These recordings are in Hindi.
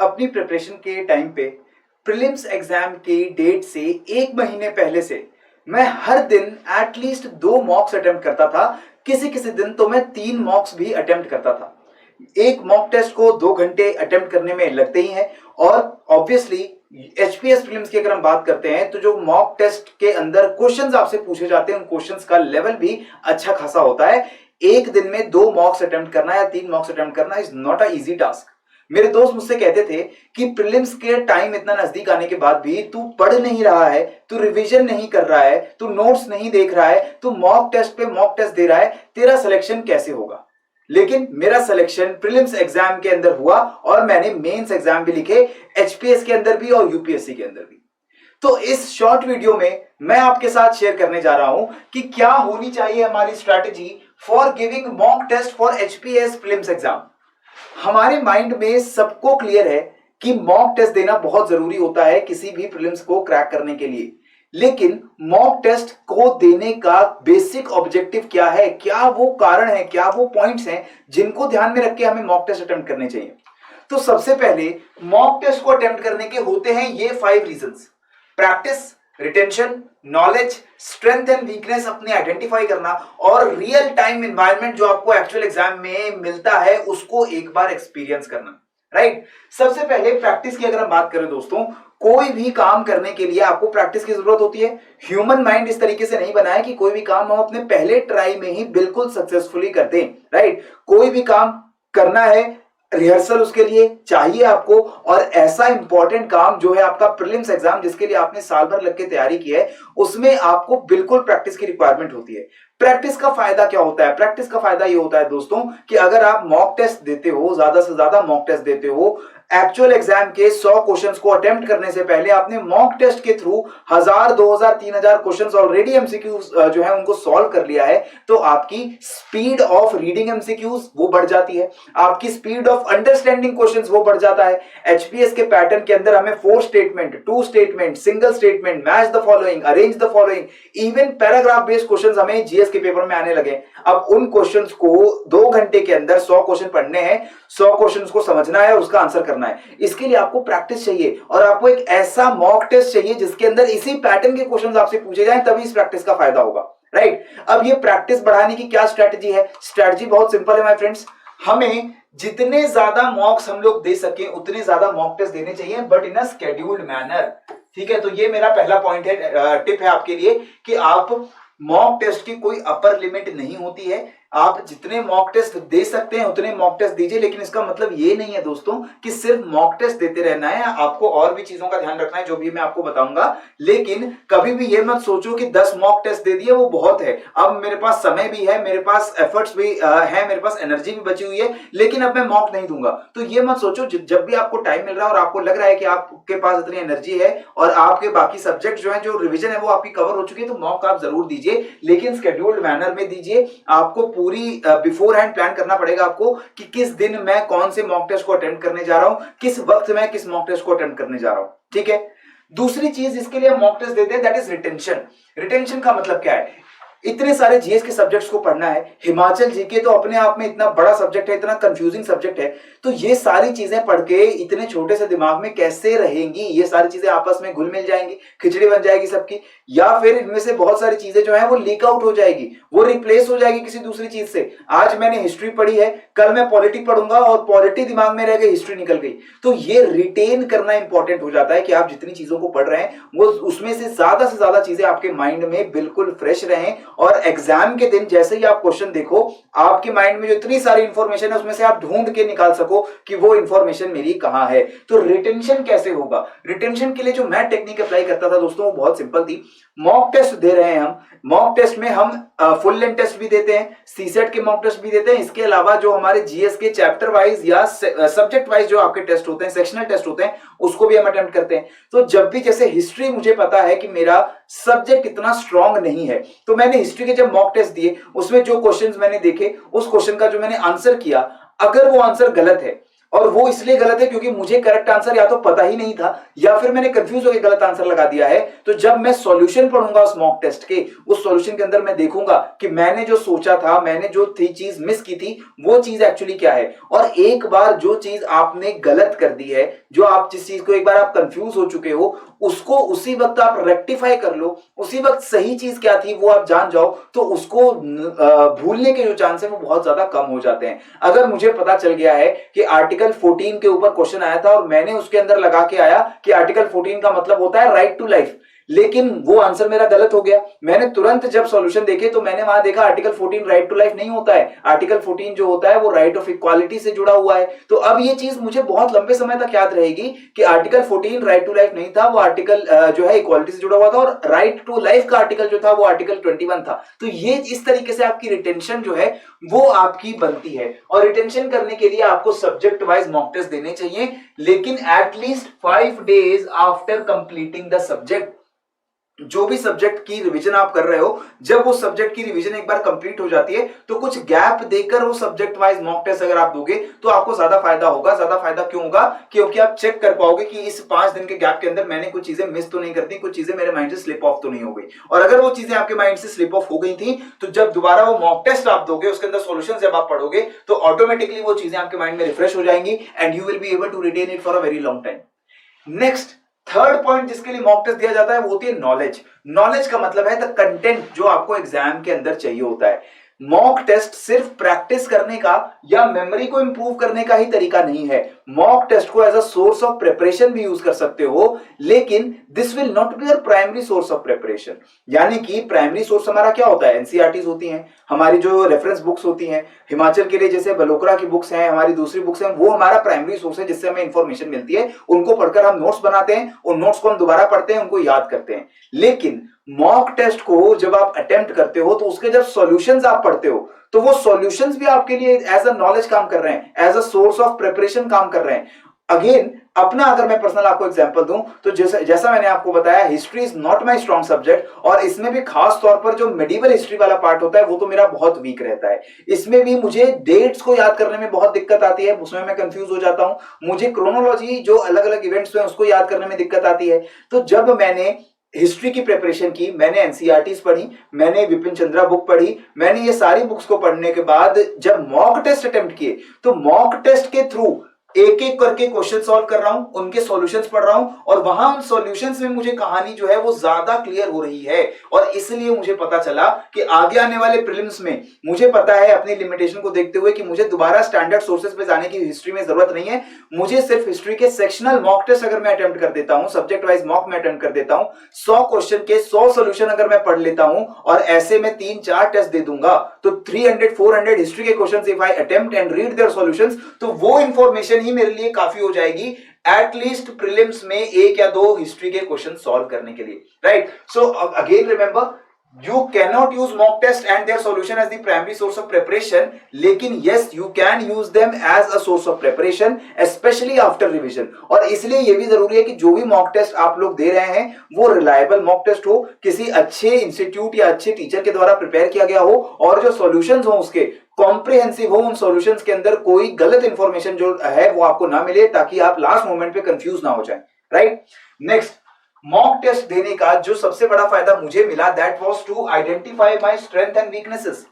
अपनी प्रिपरेशन के टाइम पे प्रीलिम्स एग्जाम की डेट से 1 महीने पहले से मैं हर दिन एटलीस्ट 2 मॉक्स अटेम्प्ट करता था। किसी किसी दिन तो मैं 3 मॉक्स भी अटेम्प्ट करता था। एक मॉक टेस्ट को 2 घंटे अटेम्प्ट करने में लगते ही हैं। और ऑब्वियसली एचपीएस प्रीलिम्स की अगर हम बात करते हैं तो जो मॉक टेस्ट के अंदर क्वेश्चंस आपसे पूछे जाते हैं उन क्वेश्चंस का लेवल भी अच्छा खासा होता है। एक दिन में 2 मॉक्स अटेम्प्ट करना या 3 मॉक्स अटेम्प्ट करना is not a easy task. मेरे दोस्त मुझसे कहते थे कि प्रीलिम्स के टाइम इतना नजदीक आने के बाद भी तू पढ़ नहीं रहा है, तू रिवीजन नहीं कर रहा है, तू नोट्स नहीं देख रहा है, तू मॉक टेस्ट पे मॉक टेस्ट दे रहा है, तेरा सिलेक्शन कैसे होगा। लेकिन मेरा सिलेक्शन प्रीलिम्स एग्जाम के अंदर हुआ और मैंने मेंस एग्जाम भी लिखे, एचपीएस के अंदर भी और यूपीएससी के अंदर भी। तो इस शॉर्ट वीडियो में मैं आपके साथ शेयर करने जा रहा हूं कि क्या होनी चाहिए हमारी strategy for giving mock test for HPS prelims exam. हमारे माइंड में सबको क्लियर है कि मॉक टेस्ट देना बहुत जरूरी होता है किसी भी प्रीलिम्स को क्रैक करने के लिए। लेकिन मॉक टेस्ट को देने का बेसिक ऑब्जेक्टिव क्या है, क्या वो कारण है, क्या वो पॉइंट्स हैं जिनको ध्यान में रख के हमें मॉक टेस्ट अटेम्प्ट करने चाहिए। तो सबसे पहले मॉक टेस्ट को अटेम्प्ट करने के होते हैं ये 5 reasons. Practice, retention, knowledge, strength and weakness अपने आइडेंटिफाई करना और रियल टाइम एनवायरनमेंट जो आपको एक्चुअल एग्जाम में मिलता है उसको एक बार एक्सपीरियंस करना। राइट। सबसे पहले प्रैक्टिस की अगर हम बात करें दोस्तों, कोई भी काम करने के लिए आपको प्रैक्टिस की जरूरत होती है। ह्यूमन माइंड इस तरीके से नहीं बना है कि कोई भी काम हम अपने पहले ट्राई में ही बिल्कुल सक्सेसफुली कर दें। राइट। कोई भी काम करना है, रिहर्सल उसके लिए चाहिए आपको। और ऐसा इंपॉर्टेंट काम जो है आपका प्रीलिम्स एग्जाम, जिसके लिए आपने साल भर लग के तैयारी की है, उसमें आपको बिल्कुल प्रैक्टिस की रिक्वायरमेंट होती है। प्रैक्टिस का फायदा क्या होता है? प्रैक्टिस का फायदा ये होता है दोस्तों कि अगर आप मॉक टेस्ट देते हो, ज्यादा से ज्यादा मॉक टेस्ट देते हो, एक्चुअल एग्जाम के 100 क्वेश्चंस को अटेम्प्ट करने से पहले आपने मॉक टेस्ट के थ्रू 1000, 2000, 3000 क्वेश्चंस ऑलरेडी एमसीक्यूज जो है उनको सॉल्व कर लिया है, तो आपकी स्पीड ऑफ रीडिंग एमसीक्यूज वो बढ़ जाती है, आपकी स्पीड ऑफ अंडरस्टैंडिंग क्वेश्चंस वो बढ़ जाता है। एचपीएस के पैटर्न के अंदर हमें 4 statement, 2 statement, single statement, match the following, arrange the following, even paragraph based questions हमें जीएस के पेपर में आने लगे। अब उन क्वेश्चंस को 2 घंटे के अंदर 100 क्वेश्चन पढ़ने हैं, 100 क्वेश्चंस को समझना है, उसका आंसर करना है। इसके लिए आपको प्रैक्टिस चाहिए और आपको एक ऐसा मॉक टेस्ट चाहिए जिसके अंदर इसी पैटर्न के क्वेश्चंस आपसे पूछे जाएं, तभी इस प्रैक्टिस का फायदा होगा। राइट। अब ये प्रैक्टिस बढ़ाने की क्या स्ट्रैटेजी है? स्ट्रैटेजी बहुत सिंपल है माय फ्रेंड्स। हमें जितने ज्यादा मॉक्स हम लोग दे सके उतने ज्यादा मॉक टेस्ट देने चाहिए, but in a scheduled manner. ठीक है, तो ये मेरा पहला पॉइंट है, टिप है आपके लिए कि आप मॉक टेस्ट की कोई अपर लिमिट नहीं होती है। आप जितने मॉक टेस्ट दे सकते हैं उतने मॉक टेस्ट दीजिए, लेकिन इसका मतलब ये नहीं है दोस्तों कि सिर्फ मॉक टेस्ट देते रहना है। आपको और भी चीजों का ध्यान रखना है जो भी मैं आपको बताऊंगा। लेकिन कभी भी ये मत सोचो कि 10 मॉक टेस्ट दे दिए वो बहुत है, अब मेरे पास समय भी है, मेरे पास एफर्ट्स भी है, मेरे पास एनर्जी भी बची हुई है, लेकिन अब मैं मॉक नहीं दूंगा। तो ये मत सोचो। जब भी आपको टाइम मिल रहा है और आपको लग रहा है कि आपके पास इतनी एनर्जी है और आपके बाकी सब्जेक्ट जो है, जो रिविजन है वो आपकी कवर हो चुकी है, तो मॉक आप जरूर दीजिए, लेकिन शेड्यूल्ड मैनर में दीजिए। आपको पूरी बिफोर हैंड प्लान करना पड़ेगा आपको कि किस दिन मैं कौन से मॉक टेस्ट को अटेम्प्ट करने जा रहा हूं, किस वक्त मैं किस मॉक टेस्ट को अटेम्प्ट करने जा रहा हूं। ठीक है। दूसरी चीज इसके लिए मॉक टेस्ट देते हैं, दैट इज रिटेंशन। रिटेंशन का मतलब क्या है? इतने सारे जीएस के सब्जेक्ट्स को पढ़ना है, हिमाचल जीके तो अपने आप में इतना बड़ा सब्जेक्ट है, इतना कंफ्यूजिंग सब्जेक्ट है, तो ये सारी चीजें पढ़ के इतने छोटे से दिमाग में कैसे रहेंगी? ये सारी चीजें आपस में घुल मिल जाएंगी, खिचड़ी बन जाएगी सबकी, या फिर इनमें से बहुत सारी चीजें जो है वो लीक आउट हो जाएगी, वो रिप्लेस हो जाएगी किसी दूसरी चीज से। आज मैंने हिस्ट्री पढ़ी है, कल मैं पॉलिटी पढ़ूंगा और पॉलिटी दिमाग में रह गई, हिस्ट्री निकल गई। तो ये रिटेन करना इंपॉर्टेंट हो जाता है कि आप जितनी चीजों को पढ़ रहे हैं वो उसमें से ज्यादा चीजें आपके माइंड में बिल्कुल फ्रेश रहें, और एग्जाम के दिन जैसे ही आप क्वेश्चन देखो, आपके माइंड में जो इतनी सारी इंफॉर्मेशन है उसमें से आप ढूंढ के निकाल सको कि वो इंफॉर्मेशन मेरी कहां है। तो रिटेंशन कैसे होगा? रिटेंशन के लिए जो मैं टेक्निक अप्लाई करता था दोस्तों वो बहुत सिंपल थी। मॉक टेस्ट दे रहे हैं हम, मॉक टेस्ट में हम फुल लेंथ टेस्ट भी देते हैं, सीसेट के मॉक टेस्ट भी देते हैं, इसके अलावा जो हमारे जीएस के चैप्टर वाइज या सब्जेक्ट वाइज जो आपके टेस्ट होते हैं, सेक्शनल टेस्ट होते हैं, उसको भी हम अटेम्प्ट करते हैं। तो जब भी जैसे हिस्ट्री मुझे पता है कि मेरा सब्जेक्ट इतना स्ट्रांग नहीं है, तो मैंने हिस्ट्री के जब मॉक टेस्ट दिए उसमें जो क्वेश्चंस मैंने देखे, उस क्वेश्चन का जो मैंने आंसर किया, अगर वो आंसर गलत है और वो इसलिए गलत है क्योंकि मुझे करेक्ट आंसर या तो पता ही नहीं था या फिर मैंने कंफ्यूज होकर गलत आंसर लगा दिया है। तो जब मैं सॉल्यूशन पढ़ूंगा उस मॉक टेस्ट के, उस सॉल्यूशन के अंदर मैं देखूंगा कि मैंने जो सोचा था, मैंने जो थी चीज मिस की थी, वो चीज एक्चुअली क्या है। और एक बार जो चीज आपने गलत कर दी है, जो आप जिस चीज को एक बार आप कंफ्यूज हो चुके हो, उसको उसी वक्त आप रेक्टिफाई कर लो, उसी वक्त सही चीज क्या थी वो आप जान जाओ, तो उसको भूलने के जो चांस है वो बहुत ज्यादा कम हो जाते हैं। अगर मुझे पता चल गया है कि आर्टिकल 14 के ऊपर क्वेश्चन आया था और मैंने उसके अंदर लगा के आया कि आर्टिकल 14 का मतलब होता है राइट टू लाइफ, लेकिन वो आंसर मेरा गलत हो गया, मैंने तुरंत जब सॉल्यूशन देखे तो मैंने वहां देखा आर्टिकल 14 राइट टू लाइफ नहीं होता है, आर्टिकल 14 जो होता है वो राइट ऑफ इक्वालिटी से जुड़ा हुआ है। तो अब ये चीज मुझे बहुत लंबे समय तक याद रहेगी कि आर्टिकल 14 राइट टू लाइफ नहीं था, वो आर्टिकल जो है इक्वालिटी से जुड़ा हुआ था, और राइट टू लाइफ का आर्टिकल जो था वो आर्टिकल 21 था। तो ये इस तरीके से आपकी रिटेंशन जो है वो आपकी बनती है। और रिटेंशन करने के लिए आपको सब्जेक्ट वाइज मॉक टेस्ट देने चाहिए, लेकिन at least 5 days after completing the subject. जो भी सब्जेक्ट की रिवीजन आप कर रहे हो, जब वो सब्जेक्ट की रिवीजन एक बार कंप्लीट हो जाती है तो कुछ गैप देकर वो सब्जेक्ट वाइज मॉक टेस्ट अगर आप दोगे तो आपको ज्यादा फायदा होगा। ज्यादा फायदा क्यों होगा? क्योंकि आप चेक कर पाओगे कि इस 5 दिन के गैप के अंदर मैंने कुछ चीजें मिस तो नहीं कर दी, कुछ चीजें मेरे माइंड से स्लिप ऑफ तो नहीं हो गई। और अगर वो चीजें आपके माइंड से स्लिप ऑफ हो गई थी तो जब दोबारा वो मॉक टेस्ट आप दोगे, उसके अंदर सॉल्यूशन जब आप पढ़ोगे तो ऑटोमेटिकली वो चीजें आपके माइंड में रिफ्रेश हो जाएंगी and you will be able to retain it for a very long time. Next, third point जिसके लिए मॉक टेस्ट दिया जाता है वो होती है नॉलेज। नॉलेज का मतलब है द कंटेंट जो आपको एग्जाम के अंदर चाहिए होता है। मॉक टेस्ट सिर्फ प्रैक्टिस करने का या मेमोरी को इंप्रूव करने का ही तरीका नहीं है। मॉक टेस्ट को as a source of preparation भी यूज कर सकते हो, लेकिन this will not be your primary source of preparation. यानी कि प्राइमरी सोर्स हमारा क्या होता है? एनसीईआरटीज होती हैं, हमारी जो रेफरेंस बुक्स होती हैं, हिमाचल के लिए जैसे बलोकरा की बुक्स हैं, हमारी दूसरी बुक्स हैं, वो हमारा प्राइमरी सोर्स है जिससे हमें इंफॉर्मेशन मिलती है। उनको पढ़कर हम नोट्स बनाते हैं, उन नोट्स को हम दोबारा पढ़ते हैं, उनको याद करते हैं। लेकिन मॉक टेस्ट को जब आप अटेम्प्ट करते हो तो उसके जब सॉल्यूशंस आप पढ़ते हो तो वो सॉल्यूशंस भी आपके लिए एज अ नॉलेज काम कर रहे हैं, as a source of preparation काम कर रहे हैं। अगेन अपना अगर मैं पर्सनल आपको एग्जांपल दूं तो जैसा मैंने आपको बताया, history is not my strong subject, और इसमें भी खास तौर पर जो मेडिवल हिस्ट्री वाला पार्ट होता है वो तो मेरा बहुत वीक रहता है। इसमें भी मुझे डेट्स को याद करने में बहुत दिक्कत आती है, उसमें मैं कंफ्यूज हो जाता हूं। मुझे क्रोनोलॉजी जो अलग अलग इवेंट्स हैं उसको याद करने में दिक्कत आती है। तो जब मैंने हिस्ट्री की प्रिपरेशन की, मैंने एनसीईआरटीज पढ़ी, मैंने विपिन चंद्रा बुक पढ़ी, मैंने ये सारी बुक्स को पढ़ने के बाद जब मॉक टेस्ट अटेम्प्ट किए तो मॉक टेस्ट के थ्रू एक एक करके क्वेश्चन सॉल्व कर रहा हूं, उनके सॉल्यूशंस पढ़ रहा हूं, और वहां उन सॉल्यूशंस में मुझे कहानी जो है वो ज्यादा क्लियर हो रही है। और इसलिए मुझे पता चला कि आगे आने वाले प्रीलिम्स में मुझे पता है अपनी लिमिटेशन को देखते हुए कि मुझे दोबारा स्टैंडर्ड सोर्सेज पे जाने की हिस्ट्री में जरूरत नहीं है। मुझे सिर्फ हिस्ट्री के सेक्शनल मॉक टेस्ट अगर मैं अटेम्प्ट कर देता हूं, सब्जेक्ट वाइज मॉक में अटेम्प्ट कर देता हूं, 100 क्वेश्चन के 100 सॉल्यूशन अगर मैं पढ़ लेता हूं और ऐसे में 3-4 टेस्ट दे दूंगा तो 300-400 हिस्ट्री के questions if I attempt and read their solutions, तो वो इंफॉर्मेशन ही मेरे लिए काफी हो जाएगी एटलीस्ट प्रीलिम्स में 1 या 2 हिस्ट्री के क्वेश्चन सॉल्व करने के लिए, right. So again remember, you cannot use mock test and their solution as the primary source of preparation, लेकिन yes you can use them as a source of preparation especially after revision। और इसलिए ये भी जरूरी है कि जो भी मॉक टेस्ट आप लोग दे रहे हैं वो रिलायबल मॉक टेस्ट हो, किसी अच्छे इंस्टीट्यूट या अच्छे टीचर के द्वारा प्रिपेयर किया गया हो, और जो सॉल्यूशंस हो उसके कॉम्प्रिहेंसिव हो, उन सॉल्यूशंस के अंदर कोई गलत इंफॉर्मेशन जो है वो आपको ना मिले ताकि आप लास्ट मोमेंट पे कंफ्यूज ना हो जाए, राइट। नेक्स्ट, मॉक टेस्ट देने का जो सबसे बड़ा फायदा मुझे मिला that was to identify my strength and weaknesses.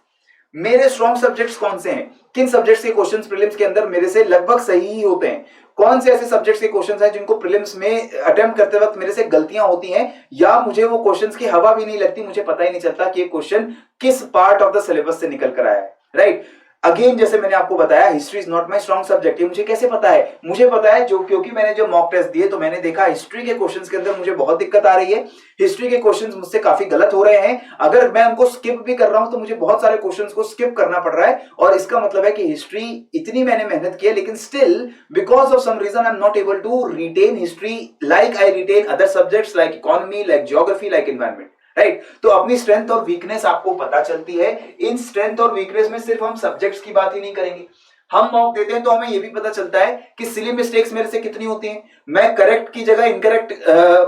मेरे स्ट्रॉन्ग सब्जेक्ट्स कौन से हैं, किन सब्जेक्ट्स के क्वेश्चंस प्रीलिम्स के अंदर मेरे से लगभग सही ही होते हैं, कौन से ऐसे सब्जेक्ट्स के क्वेश्चंस हैं जिनको प्रीलिम्स में अटेम्प्ट करते वक्त मेरे से गलतियां होती हैं या मुझे वो क्वेश्चंस की हवा भी नहीं लगती, मुझे पता ही नहीं चलता कि ये क्वेश्चन किस पार्ट ऑफ द सिलेबस से निकल कर आया है, राइट। अगेन जैसे मैंने आपको बताया, history is not my strong subject. ये मुझे कैसे पता है? मुझे पता है जो क्योंकि मैंने जो मॉक टेस्ट दिए तो मैंने देखा हिस्ट्री के क्वेश्चंस के अंदर मुझे बहुत दिक्कत आ रही है, हिस्ट्री के क्वेश्चंस मुझसे काफी गलत हो रहे हैं, अगर मैं उनको स्किप भी कर रहा हूं तो मुझे बहुत सारे क्वेश्चंस को स्किप करना पड़ रहा है। और इसका मतलब है कि हिस्ट्री इतनी मैंने मेहनत की है लेकिन still because of some reason I am not able to retain history like I retain other subjects like economy, like geography, like environment, right. तो अपनी स्ट्रेंथ और वीकनेस आपको पता चलती है। इन स्ट्रेंथ और वीकनेस में सिर्फ हम सब्जेक्ट्स की बात ही नहीं करेंगे, हम मॉक देते हैं तो हमें यह भी पता चलता है कि सिली मिस्टेक्स मेरे से कितनी होती हैं, मैं करेक्ट की जगह इनकरेक्ट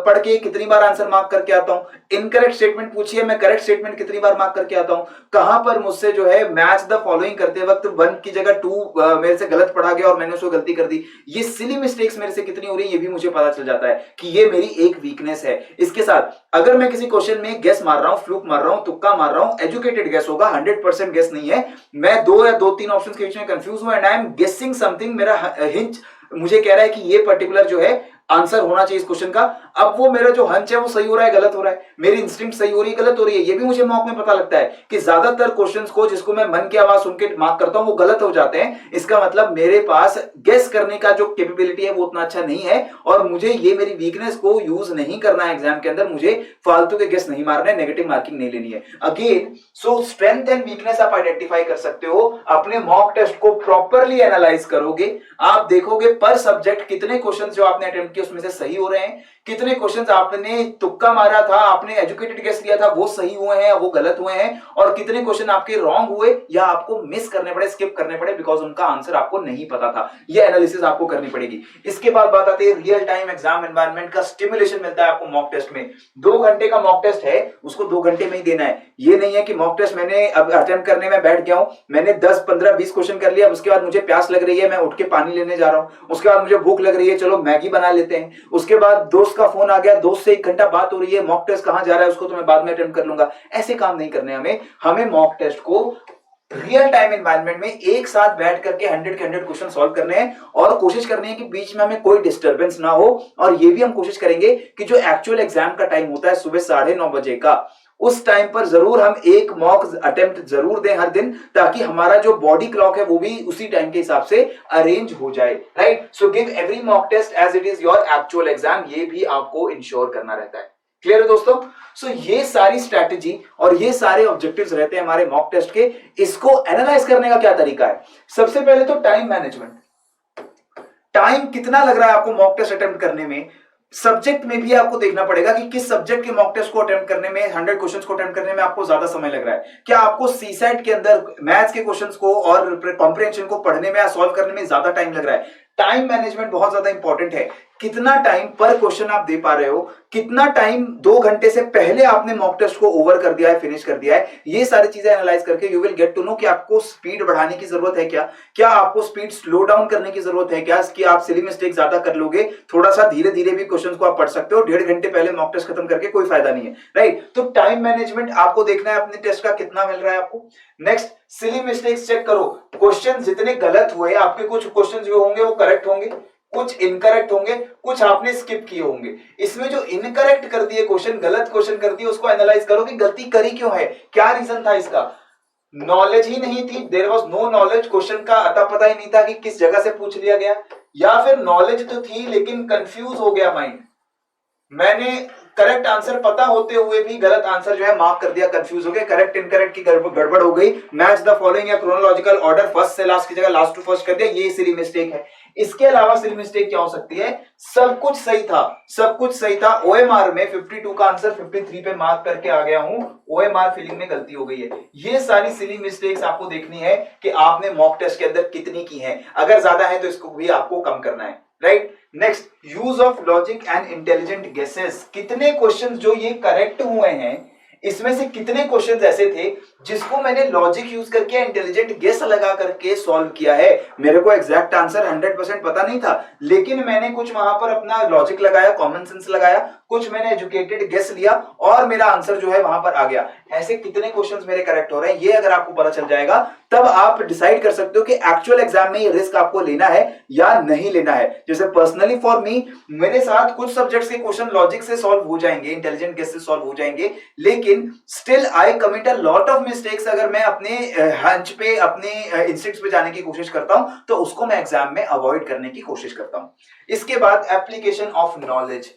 पढ़ के कितनी बार आंसर मार्क करके आता हूं, इनकरेक्ट स्टेटमेंट पूछिए मैं करेक्ट स्टेटमेंट कितनी बार मार्क करके आता हूं, कहां पर मुझसे जो है मैच द फॉलोइंग करते वक्त 1 की जगह 2 मेरे से गलत पढ़ा गया और मैंने उसको गलती कर दी, ये सिली मिस्टेक्स मेरे से कितनी हो रही है ये भी मुझे पता चल जाता है कि ये मेरी एक वीकनेस है। इसके साथ अगर मैं किसी क्वेश्चन में गेस मार रहा हूं, फ्लूक मार रहा हूं, तुक्का मार रहा हूं, एजुकेटेड गेस होगा, 100% गेस नहीं है, मैं 2 या 2-3 ऑप्शंस के बीच में कंफ्यूज हूं and I am guessing something, मेरा हिंच मुझे कह रहा है कि ये पर्टिकुलर जो है आंसर होना चाहिए इस क्वेश्चन का, अब वो मेरा जो हंच है वो सही हो रहा है गलत हो रहा है, मेरी इंस्टिंक्ट सही हो रही है गलत हो रही है, ये भी मुझे मॉक में पता लगता है कि ज्यादातर क्वेश्चंस को जिसको मैं मन की आवाज सुन के मार्क करता हूं वो गलत हो जाते हैं, इसका मतलब मेरे पास गेस करने का जो कैपेबिलिटी है वो उतना अच्छा नहीं है और मुझे ये मेरी वीकनेस को यूज नहीं करना है एग्जाम के अंदर, मुझे फालतू के गेस नहीं मारना है, नेगेटिव मार्किंग नहीं लेनी है। Again so strength and weakness आप आइडेंटिफाई कर सकते हो, अपने मॉक टेस्ट को प्रॉपरली एनालाइज करोगे, आप देखोगे पर सब्जेक्ट कितने क्वेश्चन जो आपने अटेम्प्ट किए उसमें से सही हो रहे हैं, कितने क्वेश्चंस आपने तुक्का मारा था, आपने एजुकेटेड गेस लिया था वो सही हुए हैं या वो गलत हुए हैं, और कितने क्वेश्चन आपके रॉन्ग हुए या आपको मिस करने पड़े, स्किप करने पड़े बिकॉज उनका आंसर आपको नहीं पता था, ये एनालिसिस आपको करनी पड़ेगी। इसके बाद बात आती है रियल टाइम एग्जाम एनवायरनमेंट का स्टिमुलेशन मिलता है आपको मॉक टेस्ट में, 2 घंटे का मॉक टेस्ट है उसको 2 घंटे में ही देना है, ये नहीं है कि मॉक टेस्ट मैंने अब अटेम्प्ट करने में बैठ गया हूं, मैंने 10 15 20 क्वेश्चन कर लिया, उसके बाद मुझे प्यास लग रही है मैं उठ के पानी लेने जा रहा हूं, उसके बाद मुझे भूख लग रही है चलो मैगी बना लेते हैं, उसके बाद दोस्त का फोन आ गया, दोस्त से 1 घंटा बात हो रही है, मॉक टेस्ट कहां जा रहा है उसको तो मैं बाद में अटेम्प्ट कर लूंगा, ऐसे काम नहीं करने हमें मॉक टेस्ट को रियल टाइम एनवायरनमेंट में एक साथ बैठ करके 100 के 100 क्वेश्चन सॉल्व करने हैं और कोशिश करनी है कि बीच में हमें कोई डिस्टरबेंस ना हो, और ये भी हम कोशिश करेंगे कि जो एक्चुअल एग्जाम का टाइम होता है सुबह 9:30 बजे का, उस टाइम पर जरूर हम एक मॉक अटेम्प्ट जरूर दें हर दिन, ताकि हमारा जो बॉडी क्लॉक है वो भी उसी टाइम के हिसाब से अरेंज हो जाए, right. So give every mock test as it is your actual exam, ये भी आपको इंश्योर करना रहता है। क्लियर है दोस्तों? सो ये सारी स्ट्रैटेजी और ये सारे ऑब्जेक्टिव्स रहते हैं हमारे मॉक टेस्ट के। इसको एनालाइज करने का क्या तरीका है? सबसे पहले तो टाइम मैनेजमेंट, टाइम कितना लग रहा है आपको मॉक टेस्ट अटेम्प्ट करने में, सब्जेक्ट में भी आपको देखना पड़ेगा कि किस सब्जेक्ट के मॉक टेस्ट को अटेम्प्ट करने में, 100 क्वेश्चंस को अटेम्प्ट करने में आपको ज्यादा समय लग रहा है। क्या आपको सीसेट के अंदर मैथ्स के क्वेश्चंस को और कॉम्प्रिहेंशन को पढ़ने में या सॉल्व करने में ज्यादा टाइम लग रहा है? टाइम मैनेजमेंट बहुत ज्यादा इंपॉर्टेंट है, कितना टाइम पर क्वेश्चन आप दे पा रहे हो, कितना टाइम 2 घंटे से पहले आपने मॉक टेस्ट को ओवर कर दिया है, फिनिश कर दिया है, ये सारी चीजें एनालाइज करके you will get to know कि आपको स्पीड बढ़ाने की जरूरत है क्या आपको स्पीड स्लो डाउन करने की जरूरत है क्या, कि आप सिली मिस्टेक ज्यादा कर लोगे, थोड़ा सा धीरे धीरे भी क्वेश्चन को आप पढ़ सकते हो, 1.5 घंटे पहले मॉक टेस्ट खत्म करके कोई फायदा नहीं है, राइट। तो टाइम मैनेजमेंट आपको देखना है अपने टेस्ट का कितना मिल रहा है आपको। नेक्स्ट, सिली मिस्टेक्स चेक करो, क्वेश्चन जितने गलत हुए, आपके कुछ क्वेश्चन जो होंगे वो करेक्ट होंगे, कुछ इनकरेक्ट होंगे, कुछ आपने स्किप किए होंगे। इसमें जो इनकरेक्ट कर दिए क्वेश्चन, गलत क्वेश्चन कर दिए, उसको एनालाइज करो कि गलती करी क्यों है, क्या रीजन था इसका। नॉलेज ही नहीं थी, there was no knowledge, question का अता पता ही नहीं था कि किस जगह से पूछ लिया गया, या फिर नॉलेज तो थी लेकिन कंफ्यूज हो गया माइंड, मैंने करेक्ट आंसर पता होते हुए भी गलत आंसर जो है मार्क कर दिया, कंफ्यूज हो गए, करेक्ट इनकरेक्ट की गड़बड़ हो गई, मैच द फॉलोइंग या क्रोनोलॉजिकल ऑर्डर फर्स्ट से लास्ट की जगह लास्ट टू फर्स्ट कर दिया, ये सिली मिस्टेक है। इसके अलावा सिली मिस्टेक क्या हो सकती है? सब कुछ सही था, सब कुछ सही था, ओएमआर में 52 का आंसर 53 पे मार्क करके आ गया हूं, ओएमआर फिलिंग में गलती हो गई है। ये सारी सिली मिस्टेक्स आपको देखनी है कि आपने मॉक टेस्ट के अंदर कितनी की है, अगर ज्यादा है तो इसको भी आपको कम करना है, right. Next, use of logic and intelligent guesses, कितने क्वेश्चंस जो ये करेक्ट हुए हैं, इसमें से कितने क्वेश्चंस ऐसे थे जिसको मैंने लॉजिक यूज करके इंटेलिजेंट गेस लगा करके सॉल्व किया है। मेरे को एग्जैक्ट आंसर 100% पता नहीं था, लेकिन मैंने कुछ वहां पर अपना लॉजिक लगाया, कॉमन सेंस लगाया, कुछ मैंने एजुकेटेड गेस लिया और मेरा आंसर जो है वहां पर आ गया। ऐसे कितने क्वेश्चंस मेरे करेक्ट हो रहे हैं, ये अगर आपको पता चल जाएगा तब आप डिसाइड कर सकते हो कि एक्चुअल एग्जाम में ये रिस्क आपको लेना है या नहीं लेना है। जैसे पर्सनली फॉर मी, मेरे साथ कुछ सब्जेक्ट्स के क्वेश्चन लॉजिक से सॉल्व हो जाएंगे, इंटेलिजेंट गेस से सॉल्व हो जाएंगे, लेकिन still I commit a lot of mistakes. अगर मैं अपने हंच पे, अपने इंस्टिंक्ट्स पे जाने की कोशिश करता हूं तो उसको मैं एग्जाम में अवॉइड करने की कोशिश करता हूं। इसके बाद एप्लीकेशन ऑफ नॉलेज,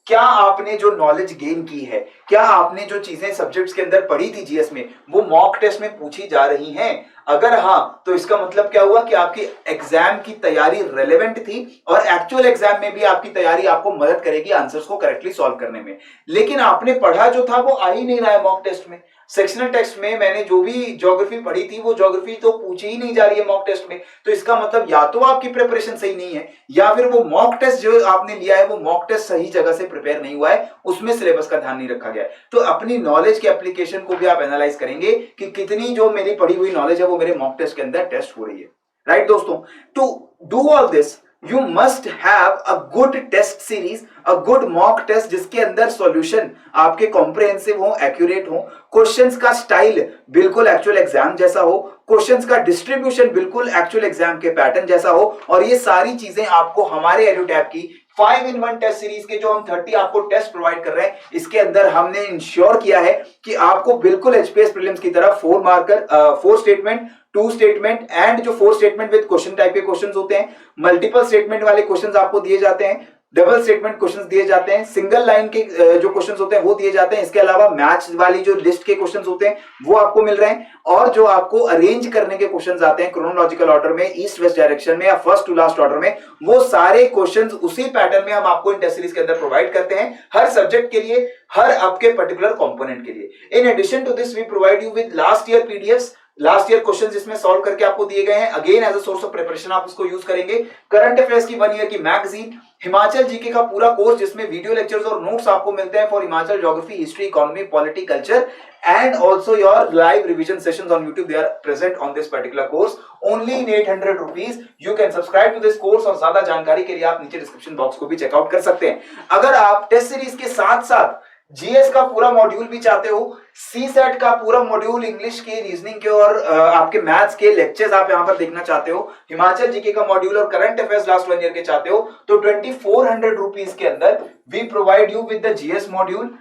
क्या आपने जो नॉलेज गेन की है, क्या आपने जो चीजें सब्जेक्ट्स के अंदर पढ़ी थी जीएस में, वो मॉक टेस्ट में पूछी जा रही हैं? अगर हाँ, तो इसका मतलब क्या हुआ कि आपकी एग्जाम की तैयारी रेलेवेंट थी और एक्चुअल एग्जाम में भी आपकी तैयारी आपको मदद करेगी आंसर्स को करेक्टली सॉल्व करने में। लेकिन आपने पढ़ा जो था वो आ ही नहीं रहा है मॉक टेस्ट में, सेक्शनल टेस्ट में मैंने जो भी ज्योग्राफी पढ़ी थी वो ज्योग्राफी तो पूछी ही नहीं जा रही है मॉक टेस्ट में, तो इसका मतलब या तो आपकी प्रिपरेशन सही नहीं है या फिर वो मॉक टेस्ट जो आपने लिया है वो मॉक टेस्ट सही जगह से प्रिपेयर नहीं हुआ है, उसमें सिलेबस का ध्यान नहीं रखा गया है। तो अपनी नॉलेज के एप्लीकेशन को भी आप एनालाइज करेंगे कि कितनी जो मेरी पढ़ी हुई नॉलेज है वो मेरे मॉक टेस्ट के अंदर टेस्ट हो रही है। राइट दोस्तों, to do all this you must have a good test series, a good mock test जिसके अंदर सॉल्यूशन आपके कॉम्प्रिहेंसिव हो, एक्यूरेट हो, क्वेश्चंस का स्टाइल बिल्कुल एक्चुअल एग्जाम जैसा हो, क्वेश्चंस का डिस्ट्रीब्यूशन बिल्कुल एक्चुअल एग्जाम के पैटर्न जैसा हो, और ये सारी चीजें आपको हमारे एडुटैब की 5-in-1 टेस्ट सीरीज के जो हम 30 आपको टेस्ट प्रोवाइड कर रहे हैं, इसके अंदर हमने इंश्योर किया है कि आपको बिल्कुल एचपीएस प्रीलिम्स की तरह 4 मार्कर, 4 स्टेटमेंट, 2 स्टेटमेंट एंड जो 4 स्टेटमेंट विद क्वेश्चन टाइप के क्वेश्चंस होते हैं, मल्टीपल स्टेटमेंट वाले क्वेश्चंस आपको दिए जाते हैं, डबल स्टेटमेंट क्वेश्चंस दिए जाते हैं, सिंगल लाइन के जो क्वेश्चंस होते हैं वो दिए जाते हैं, इसके अलावा मैच वाली जो लिस्ट के क्वेश्चंस होते हैं वो आपको मिल रहे हैं, और जो आपको अरेंज करने के क्वेश्चंस आते हैं क्रोनोलॉजिकल ऑर्डर में, ईस्ट वेस्ट डायरेक्शन में या फर्स्ट टू लास्ट ऑर्डर में, वो सारे क्वेश्चंस उसी पैटर्न में हम आपको इन टेस्ट सीरीज के अंदर प्रोवाइड करते हैं, हर सब्जेक्ट के लिए, हर आपके पर्टिकुलर कंपोनेंट के लिए। In addition to this we provide you with last year PDFs, last year questions जिसमें सॉल्व करके आपको दिए गए हैं, again as a source of preparation आप इसको यूज करेंगे। करंट अफेयर्स की 1 ईयर की मैगजीन, हिमाचल जीके का पूरा कोर्स जिसमें वीडियो लेक्चर्स और नोट्स आपको मिलते हैं for Himachal geography, history, economy, polity, culture, and also your live revision sessions on YouTube, they are present on this particular course only in 800 rupees. You can subscribe to this course और ज्यादा जानकारी के लिए आप नीचे डिस्क्रिप्शन बॉक्स को भी चेकआउट कर सकते हैं। अगर आप टेस्ट सीरीज के साथ साथ जीएस का पूरा मॉड्यूल भी चाहते हो, सी सेट का पूरा मॉड्यूल, इंग्लिश के, रीजनिंग के और आपके मैथ्स के लेक्चर्स आप यहां पर देखना चाहते हो, हिमाचल जीके का मॉड्यूल और करंट अफेयर्स लास्ट 1 ईयर के चाहते हो, तो 2400 रुपीज के अंदर we provide you with the GS module,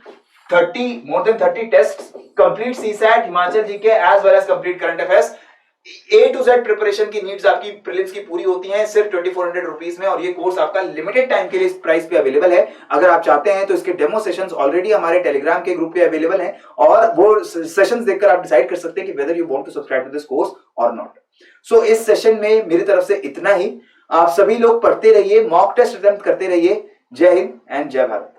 more than 30 tests, complete CSAT, Himachal GK as well as complete current affairs, A to Z preparation की नीड्स आपकी प्रीलिम्स की पूरी होती हैं सिर्फ 2400 रुपीज में, और ये कोर्स आपका लिमिटेड टाइम के लिए इस प्राइस पे अवेलेबल है। अगर आप चाहते हैं तो इसके डेमो सेशंस ऑलरेडी हमारे टेलीग्राम के ग्रुप पे अवेलेबल हैं, और वो सेशंस देखकर आप डिसाइड कर सकते हैं कि whether you want to subscribe to this course और नॉट। सो इस सेशन में मेरी तरफ से इतना ही। आप सभी लोग पढ़ते रहिए, मॉक टेस्ट अटेम्प्ट करते रहिए। जय हिंद एंड जय भारत।